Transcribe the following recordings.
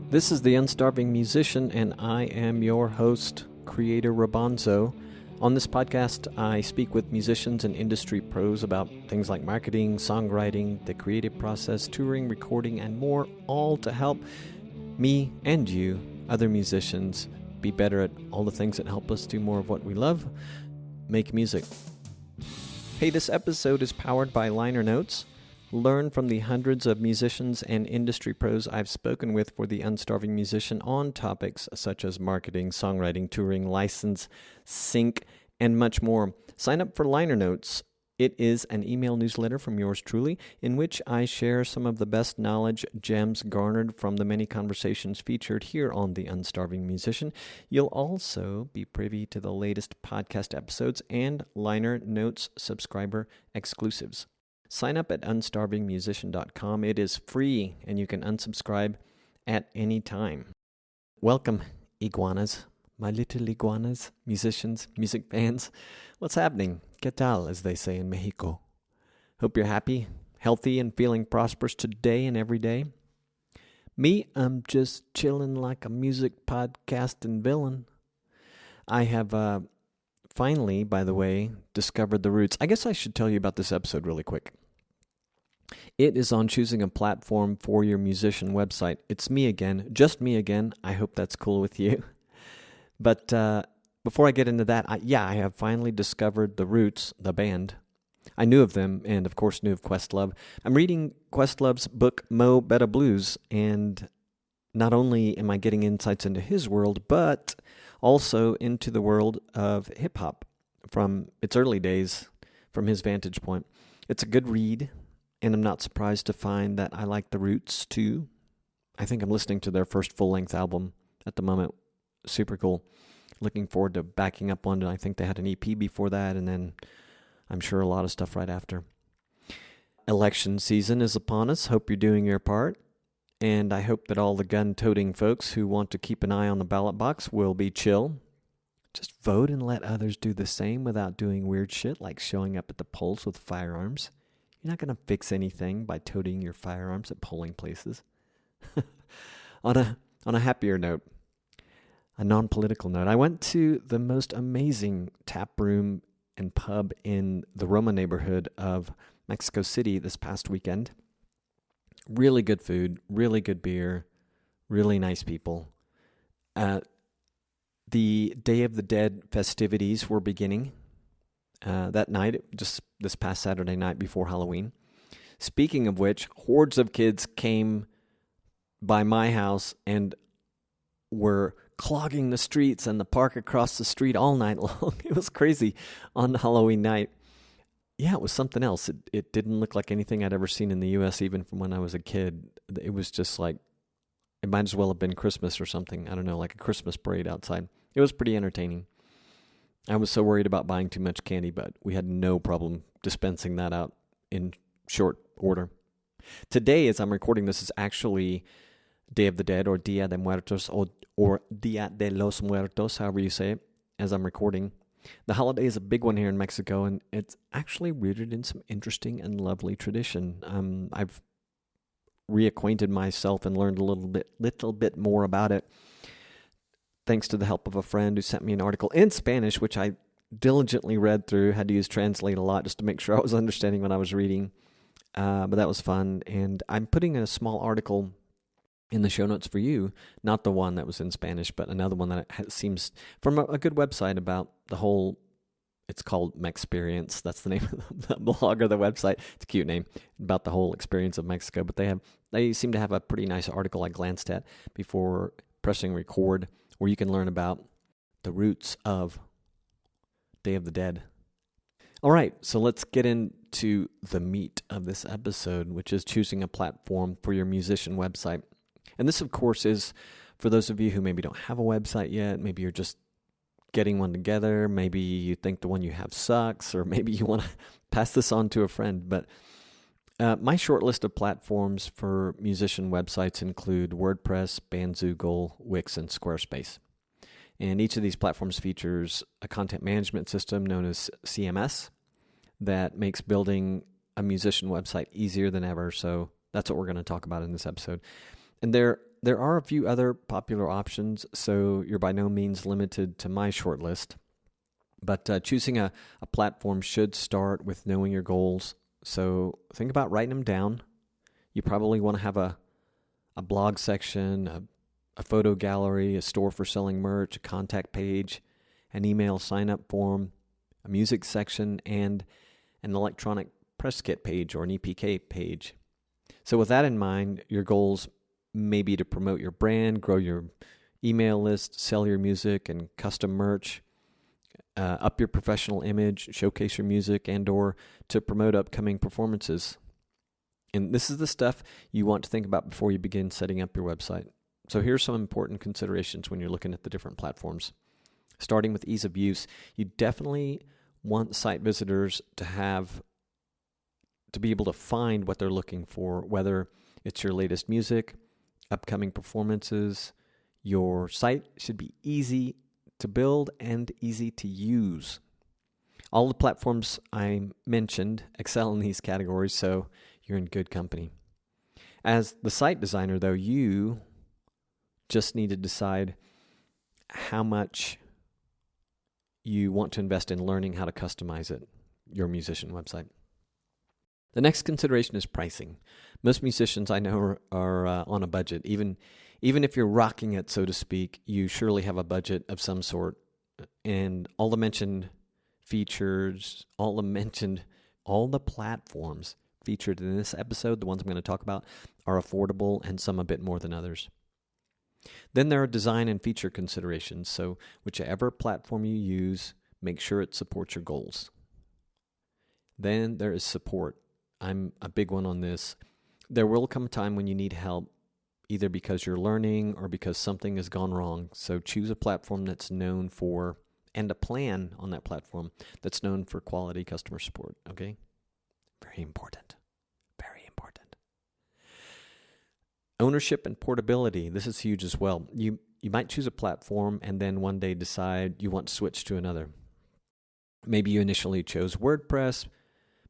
This is The Unstarving Musician, and I am your host, Creator Rabanzo. On this podcast, I speak with musicians and industry pros about things like marketing, songwriting, the creative process, touring, recording, and more, all to help me and you, other musicians, be better at all the things that help us do more of what we love, make music. Hey, this episode is powered by Liner Notes. Learn from the hundreds of musicians and industry pros I've spoken with for The Unstarving Musician on topics such as marketing, songwriting, touring, license, sync, and much more. Sign up for Liner Notes. It is an email newsletter from yours truly in which I share some of the best knowledge gems garnered from the many conversations featured here on The Unstarving Musician. You'll also be privy to the latest podcast episodes and Liner Notes subscriber exclusives. Sign up at unstarvingmusician.com. It is free, and you can unsubscribe at any time. Welcome, iguanas, my little iguanas, musicians, music fans. What's happening? ¿Qué tal, as they say in Mexico? Hope you're happy, healthy, and feeling prosperous today and every day. Me, I'm just chilling like a music podcasting villain. I have finally, by the way, discovered the roots. I guess I should tell you about this episode really quick. It is on choosing a platform for your musician website. It's me again, just me again. I hope that's cool with you. But before I get into that, I have finally discovered the Roots, the band. I knew of them and, of course, knew of Questlove. I'm reading Questlove's book, Mo Better Blues, and not only am I getting insights into his world, but also into the world of hip-hop from its early days, from his vantage point. It's a good read, and I'm not surprised to find that I like the Roots, too. I think I'm listening to their first full-length album at the moment. Super cool. Looking forward to backing up on it. I think they had an EP before that, and then I'm sure a lot of stuff right after. Election season is upon us. Hope you're doing your part. And I hope that all the gun-toting folks who want to keep an eye on the ballot box will be chill. Just vote and let others do the same without doing weird shit like showing up at the polls with firearms. You're not going to fix anything by toting your firearms at polling places. On a happier note, a non-political note, I went to the most amazing tap room and pub in the Roma neighborhood of Mexico City this past weekend. Really good food, really good beer, really nice people. The Day of the Dead festivities were beginning that night, just this past Saturday night before Halloween. Speaking of which, hordes of kids came by my house and were clogging the streets and the park across the street all night long. It was crazy on Halloween night. Yeah, it was something else. It didn't look like anything I'd ever seen in the U.S., even from when I was a kid. It was just like, it might as well have been Christmas or something. I don't know, like a Christmas parade outside. It was pretty entertaining. I was so worried about buying too much candy, but we had no problem dispensing that out in short order. Today, as I'm recording this, is actually Day of the Dead, or Dia de Muertos, or Dia de los Muertos, however you say it, as I'm recording. The holiday is a big one here in Mexico, and it's actually rooted in some interesting and lovely tradition. I've reacquainted myself and learned a little bit more about it, thanks to the help of a friend who sent me an article in Spanish, which I diligently read through, had to use Translate a lot just to make sure I was understanding what I was reading. But that was fun, and I'm putting in a small article in the show notes for you, not the one that was in Spanish, but another one that seems from a good website about the whole, it's called Mexperience. That's the name of the blog or the website. It's a cute name, about the whole experience of Mexico. But they seem to have a pretty nice article I glanced at before pressing record, where you can learn about the roots of Day of the Dead. All right, so let's get into the meat of this episode, which is choosing a platform for your musician website. And this, of course, is for those of you who maybe don't have a website yet. Maybe you're just getting one together. Maybe you think the one you have sucks, or maybe you want to pass this on to a friend. But my short list of platforms for musician websites include WordPress, Bandzoogle, Wix, and Squarespace. And each of these platforms features a content management system known as CMS that makes building a musician website easier than ever. So that's what we're going to talk about in this episode. And they're There are a few other popular options, so you're by no means limited to my short list. But choosing a platform should start with knowing your goals. So think about writing them down. You probably want to have a blog section, a photo gallery, a store for selling merch, a contact page, an email sign-up form, a music section, and an electronic press kit page or an EPK page. So with that in mind, your goals may be to promote your brand, grow your email list, sell your music and custom merch, up your professional image, showcase your music, and or to promote upcoming performances. And this is the stuff you want to think about before you begin setting up your website. So here's some important considerations when you're looking at the different platforms. Starting with ease of use, you definitely want site visitors to be able to find what they're looking for, whether it's your latest music, upcoming performances. Your site should be easy to build and easy to use. All the platforms I mentioned excel in these categories, so you're in good company. As the site designer, though, you just need to decide how much you want to invest in learning how to customize your musician website. The next consideration is pricing. Most musicians I know are on a budget. Even if you're rocking it, so to speak, you surely have a budget of some sort. And all the mentioned features, all the platforms featured in this episode, the ones I'm going to talk about, are affordable and some a bit more than others. Then there are design and feature considerations. So whichever platform you use, make sure it supports your goals. Then there is support. I'm a big one on this. There will come a time when you need help, either because you're learning or because something has gone wrong. So choose a platform that's known for, and a plan on that platform that's known for quality customer support, okay? Very important. Very important. Ownership and portability. This is huge as well. You might choose a platform and then one day decide you want to switch to another. Maybe you initially chose WordPress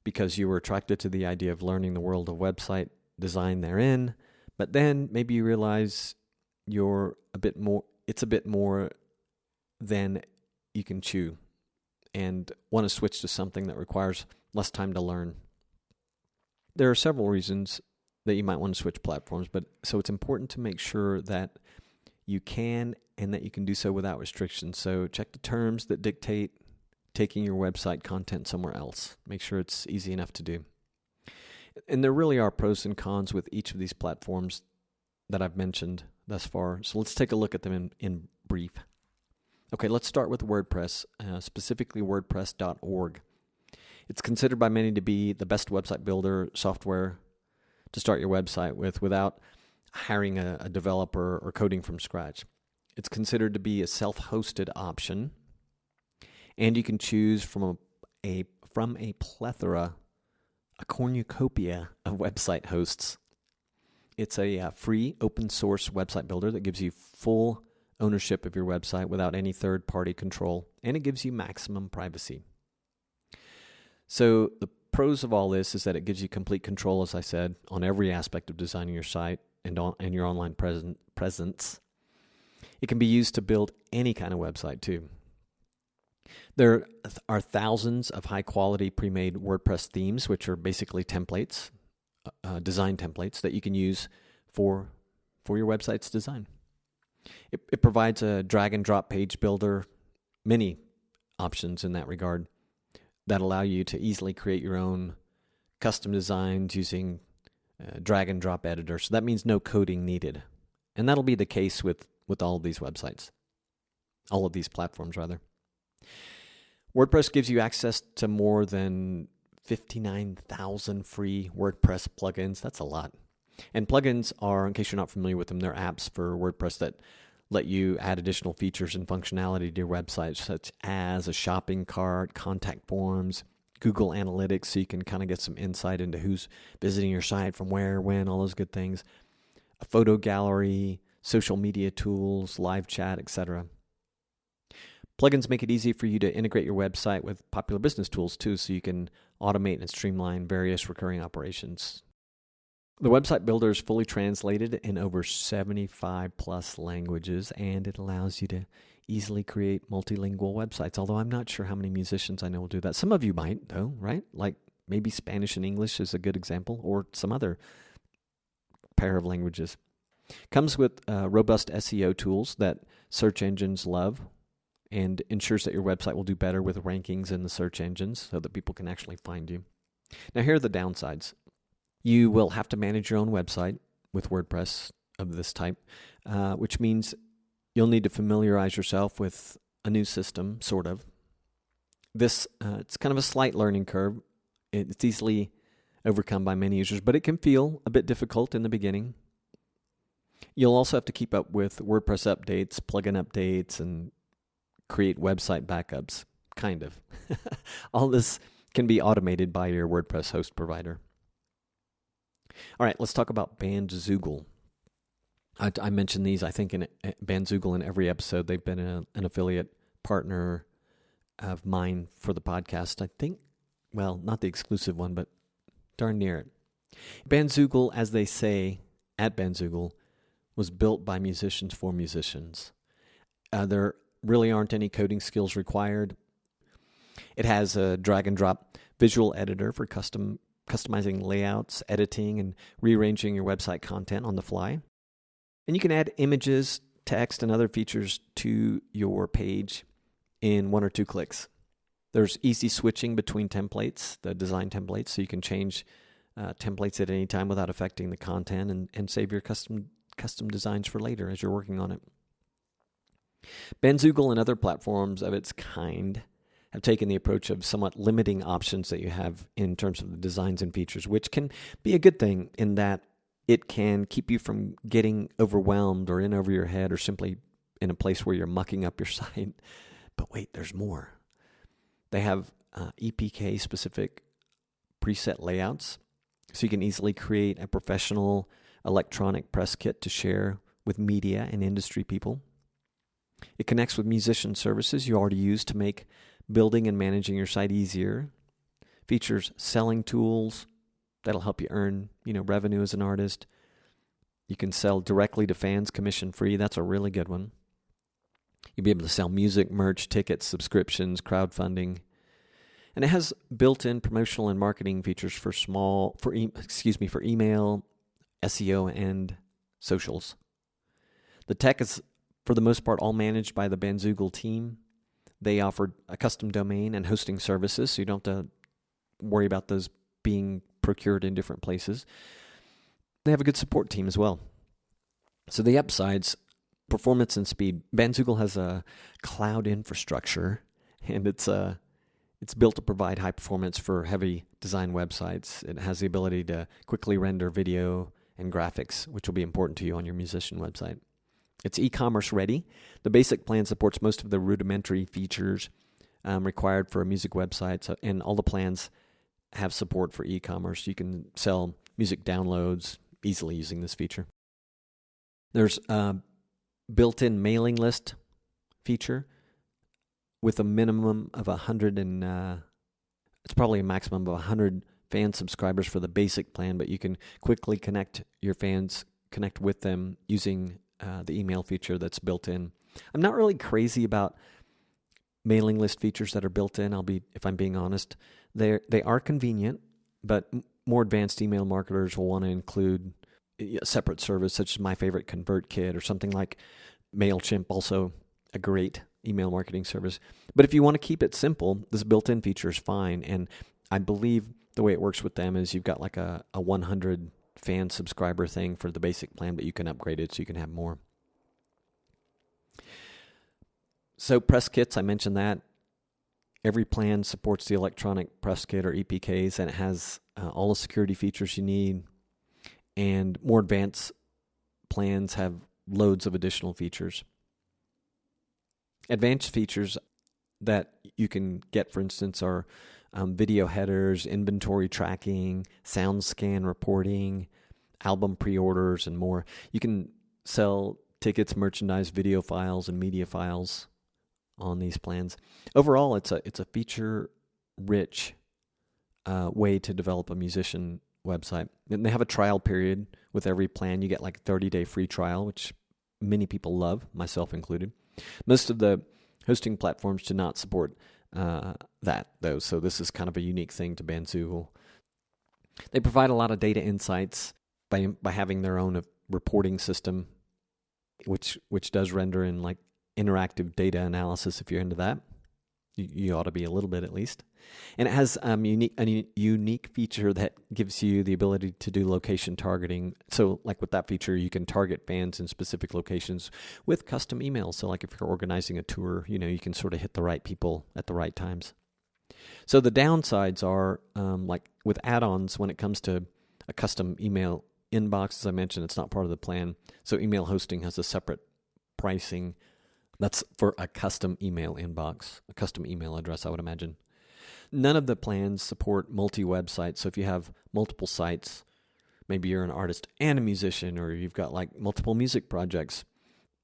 because you were attracted to the idea of learning the world of website design therein, but then maybe you realize it's a bit more than you can chew and want to switch to something that requires less time to learn. There are several reasons that you might want to switch platforms, so it's important to make sure that you can and that you can do so without restrictions. So check the terms that dictate taking your website content somewhere else. Make sure it's easy enough to do. And there really are pros and cons with each of these platforms that I've mentioned thus far. So let's take a look at them in brief. Okay, let's start with WordPress, specifically WordPress.org. It's considered by many to be the best website builder software to start your website with without hiring a developer or coding from scratch. It's considered to be a self-hosted option, and you can choose from a plethora, a cornucopia of website hosts. It's a free open source website builder that gives you full ownership of your website without any third-party control, and it gives you maximum privacy. So the pros of all this is that it gives you complete control, as I said, on every aspect of designing your site and your online presence. It can be used to build any kind of website too. There are thousands of high-quality pre-made WordPress themes, which are basically templates, design templates that you can use for your website's design. It provides a drag-and-drop page builder, many options in that regard, that allow you to easily create your own custom designs using drag-and-drop editor. So that means no coding needed. And that'll be the case with all of these websites, all of these platforms, rather. WordPress gives you access to more than 59,000 free WordPress plugins. That's a lot. And plugins are, in case you're not familiar with them, they're apps for WordPress that let you add additional features and functionality to your website, such as a shopping cart, contact forms, Google Analytics, so you can kind of get some insight into who's visiting your site, from where, when, all those good things, a photo gallery, social media tools, live chat, etc. Plugins make it easy for you to integrate your website with popular business tools too, so you can automate and streamline various recurring operations. The website builder is fully translated in over 75 plus languages, and it allows you to easily create multilingual websites, although I'm not sure how many musicians I know will do that. Some of you might, though, right? Like maybe Spanish and English is a good example, or some other pair of languages. Comes with robust SEO tools that search engines love, and ensures that your website will do better with rankings in the search engines so that people can actually find you. Now, here are the downsides. You will have to manage your own website with WordPress of this type, which means you'll need to familiarize yourself with a new system, sort of. This it's kind of a slight learning curve. It's easily overcome by many users, but it can feel a bit difficult in the beginning. You'll also have to keep up with WordPress updates, plugin updates, and create website backups, kind of. All this can be automated by your WordPress host provider. All right, let's talk about Bandzoogle. I mentioned these, I think, in Bandzoogle in every episode. They've been an affiliate partner of mine for the podcast. I think, well, not the exclusive one, but darn near it. Bandzoogle, as they say at Bandzoogle, was built by musicians for musicians. There really aren't any coding skills required. It has a drag and drop visual editor for customizing layouts, editing, and rearranging your website content on the fly. And you can add images, text, and other features to your page in 1 or 2 clicks. There's easy switching between templates, the design templates, so you can change templates at any time without affecting the content and save your custom designs for later as you're working on it. Bandzoogle and other platforms of its kind have taken the approach of somewhat limiting options that you have in terms of the designs and features, which can be a good thing in that it can keep you from getting overwhelmed or in over your head or simply in a place where you're mucking up your site. But wait, there's more. They have EPK-specific preset layouts, so you can easily create a professional electronic press kit to share with media and industry people. It connects with musician services you already use to make building and managing your site easier. Features selling tools that'll help you earn, revenue as an artist. You can sell directly to fans commission-free. That's a really good one. You'll be able to sell music, merch, tickets, subscriptions, crowdfunding. And it has built-in promotional and marketing features for email, SEO, and socials. The tech is, for the most part, all managed by the Bandzoogle team. They offer a custom domain and hosting services, so you don't have to worry about those being procured in different places. They have a good support team as well. So the upsides, performance and speed. Bandzoogle has a cloud infrastructure, and it's built to provide high performance for heavy design websites. It has the ability to quickly render video and graphics, which will be important to you on your musician website. It's e-commerce ready. The basic plan supports most of the rudimentary features required for a music website, and all the plans have support for e-commerce. You can sell music downloads easily using this feature. There's a built-in mailing list feature with a minimum of 100 and it's probably a maximum of 100 fan subscribers for the basic plan, but you can quickly connect with them using the email feature that's built in. I'm not really crazy about mailing list features that are built in. If I'm being honest, they are convenient, but more advanced email marketers will want to include a separate service such as my favorite ConvertKit or something like MailChimp, also a great email marketing service. But if you want to keep it simple, this built-in feature is fine. And I believe the way it works with them is you've got like a 100 fan subscriber thing for the basic plan, but you can upgrade it so you can have more. So press kits, I mentioned that. Every plan supports the electronic press kit or EPKs, and it has all the security features you need. And more advanced plans have loads of additional features. Advanced features that you can get, for instance, are video headers, inventory tracking, sound scan reporting, album pre-orders, and more. You can sell tickets, merchandise, video files, and media files on these plans. Overall, it's a feature-rich way to develop a musician website. And they have a trial period with every plan. You get like a 30-day free trial, which many people love, myself included. Most of the hosting platforms do not support that, though, so this is kind of a unique thing to Bandzoogle. They provide a lot of data insights by having their own reporting system, which does render in like interactive data analysis. If you're into that, you ought to be a little bit at least. And it has a unique feature that gives you the ability to do location targeting. So like with that feature, you can target bands in specific locations with custom emails. So like if you're organizing a tour, you can sort of hit the right people at the right times. So the downsides are like with add-ons, when it comes to a custom email inbox, as I mentioned, it's not part of the plan. So email hosting has a separate pricing. That's for a custom email inbox, a custom email address, I would imagine. None of the plans support multi-websites. So if you have multiple sites, maybe you're an artist and a musician, or you've got like multiple music projects,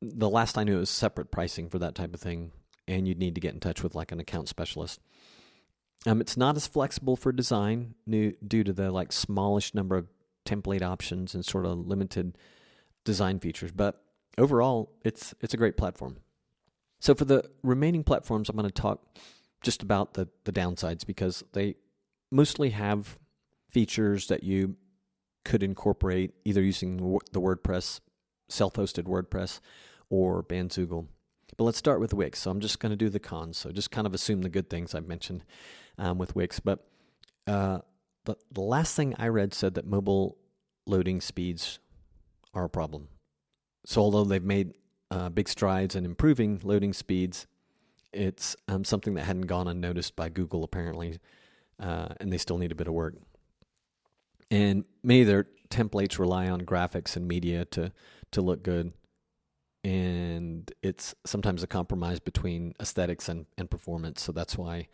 the last I knew it was separate pricing for that type of thing, and you'd need to get in touch with like an account specialist. It's not as flexible for design due to the like smallish number of template options and sort of limited design features. But overall, it's a great platform. So for the remaining platforms, I'm going to talk just about the downsides, because they mostly have features that you could incorporate either using the WordPress, self-hosted WordPress, or Bandzoogle. But let's start with Wix. So I'm just going to do the cons. So just kind of assume the good things I've mentioned with Wix. But the last thing I read said that mobile loading speeds are a problem. So although they've made big strides in improving loading speeds, it's something that hadn't gone unnoticed by Google apparently, and they still need a bit of work. And many of their templates rely on graphics and media to look good, and it's sometimes a compromise between aesthetics and performance. So that's why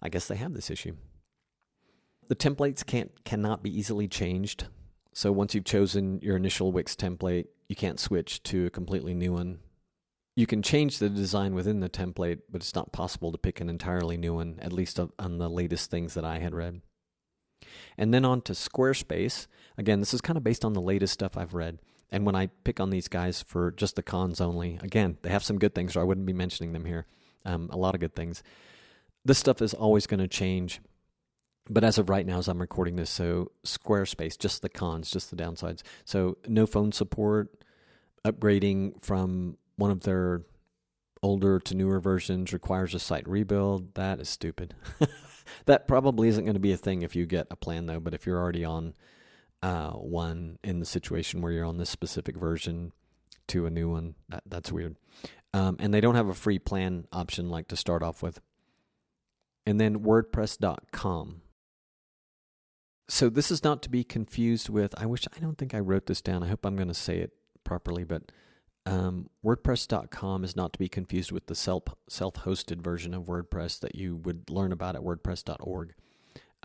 I guess they have this issue. The templates cannot be easily changed. So once you've chosen your initial Wix template, you can't switch to a completely new one. You can change the design within the template, but it's not possible to pick an entirely new one, at least on the latest things that I had read. And then on to Squarespace. Again, this is kind of based on the latest stuff I've read. And when I pick on these guys for just the cons only, again, they have some good things, or I wouldn't be mentioning them here. A lot of good things. This stuff is always going to change. But as of right now, as I'm recording this, so Squarespace, just the cons, just the downsides. So no phone support, upgrading from one of their older to newer versions requires a site rebuild. That is stupid. That probably isn't going to be a thing if you get a plan, though. But if you're already on one in the situation where you're on this specific version to a new one, that's weird. And they don't have a free plan option like to start off with. And then WordPress.com. So this is not to be confused with, I don't think I wrote this down. I hope I'm going to say it properly, but WordPress.com is not to be confused with the self-hosted version of WordPress that you would learn about at WordPress.org.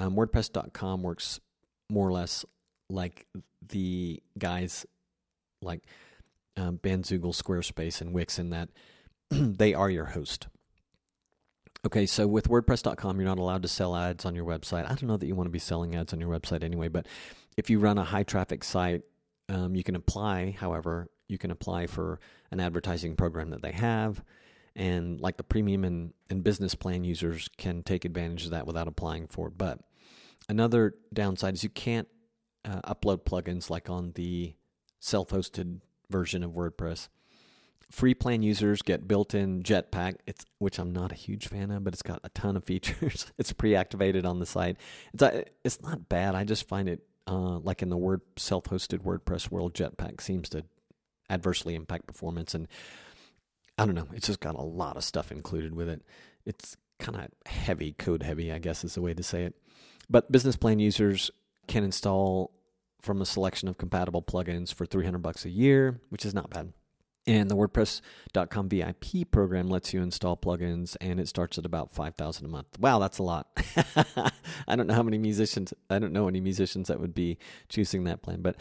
WordPress.com works more or less like the guys like Bandzoogle, Squarespace, and Wix in that they are your host. Okay, so with WordPress.com, you're not allowed to sell ads on your website. I don't know that you want to be selling ads on your website anyway, but if you run a high-traffic site, you can apply, however, for an advertising program that they have, and like the premium and business plan users can take advantage of that without applying for it. But another downside is you can't upload plugins like on the self-hosted version of WordPress. Free plan users get built-in Jetpack, which I'm not a huge fan of, but it's got a ton of features. It's pre-activated on the site. It's not bad. I just find it like in the self-hosted WordPress world, Jetpack seems to adversely impact performance, and I don't know. It's just got a lot of stuff included with it. It's kind of heavy, code heavy, I guess is the way to say it. But business plan users can install from a selection of compatible plugins for $300 a year, which is not bad. And the WordPress.com VIP program lets you install plugins, and it starts at about $5,000 a month. Wow, that's a lot. I don't know any musicians that would be choosing that plan. But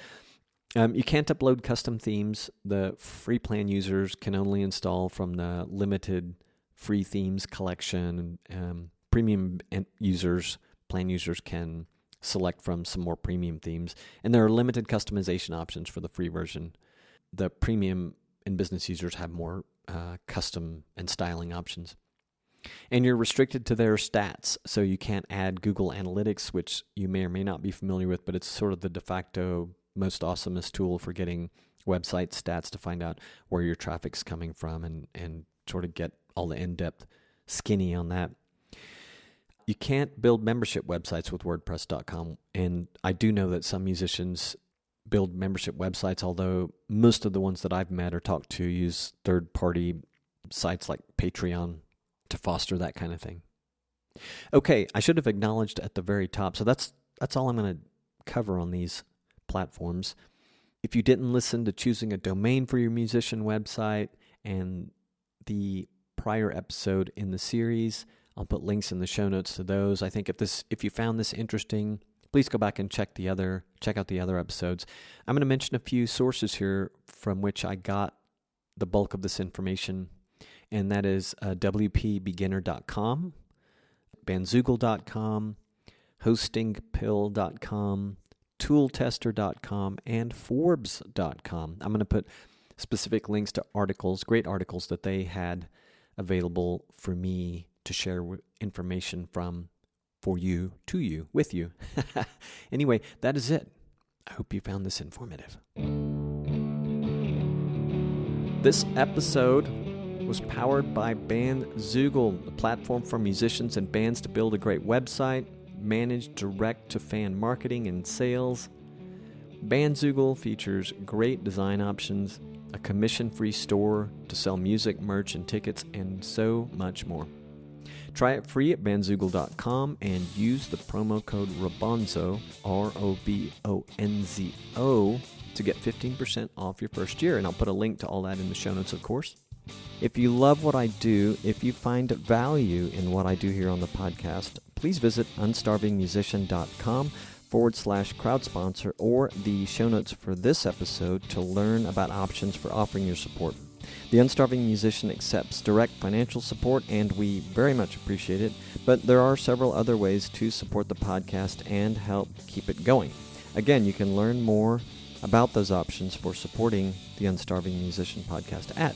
you can't upload custom themes. The free plan users can only install from the limited free themes collection. Premium plan users can select from some more premium themes. And there are limited customization options for the free version. The premium and business users have more custom and styling options. And you're restricted to their stats, so you can't add Google Analytics, which you may or may not be familiar with, but it's sort of the de facto most awesomest tool for getting website stats to find out where your traffic's coming from and sort of get all the in-depth skinny on that. You can't build membership websites with WordPress.com, and I do know that some musicians build membership websites, although most of the ones that I've met or talked to use third-party sites like Patreon to foster that kind of thing. Okay, I should have acknowledged at the very top, so that's all I'm going to cover on these platforms. If you didn't listen to choosing a domain for your musician website and the prior episode in the series, I'll put links in the show notes to those. I think if you found this interesting, please go back and check out the other episodes. I'm going to mention a few sources here from which I got the bulk of this information, and that is wpbeginner.com, bandzoogle.com, hostingpill.com, tooltester.com, and forbes.com. I'm going to put specific links to articles, great articles that they had available for me to share information from, for you, to you, with you. Anyway, that is it. I hope you found this informative. This episode was powered by Bandzoogle, the platform for musicians and bands to build a great website, manage direct-to-fan marketing and sales. Bandzoogle features great design options, a commission-free store to sell music, merch, and tickets, and so much more. Try it free at bandzoogle.com and use the promo code ROBONZO, ROBONZO, to get 15% off your first year. And I'll put a link to all that in the show notes, of course. If you love what I do, if you find value in what I do here on the podcast, please visit unstarvingmusician.com/crowd sponsor or the show notes for this episode to learn about options for offering your support. The Unstarving Musician accepts direct financial support, and we very much appreciate it, but there are several other ways to support the podcast and help keep it going. Again, you can learn more about those options for supporting the Unstarving Musician podcast at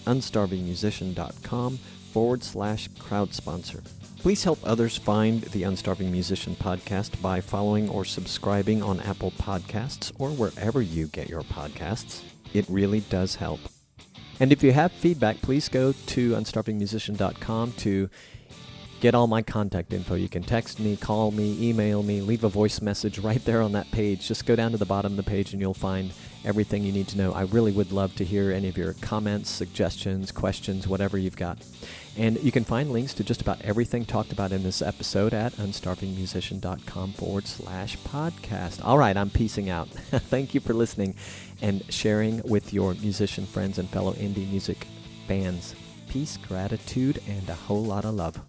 unstarvingmusician.com/crowd sponsor. Please help others find the Unstarving Musician podcast by following or subscribing on Apple Podcasts or wherever you get your podcasts. It really does help. And if you have feedback, please go to unstarvingmusician.com to get all my contact info. You can text me, call me, email me, leave a voice message right there on that page. Just go down to the bottom of the page and you'll find everything you need to know. I really would love to hear any of your comments, suggestions, questions, whatever you've got. And you can find links to just about everything talked about in this episode at unstarvingmusician.com/podcast. All right, I'm peacing out. Thank you for listening and sharing with your musician friends and fellow indie music fans. Peace, gratitude, and a whole lot of love.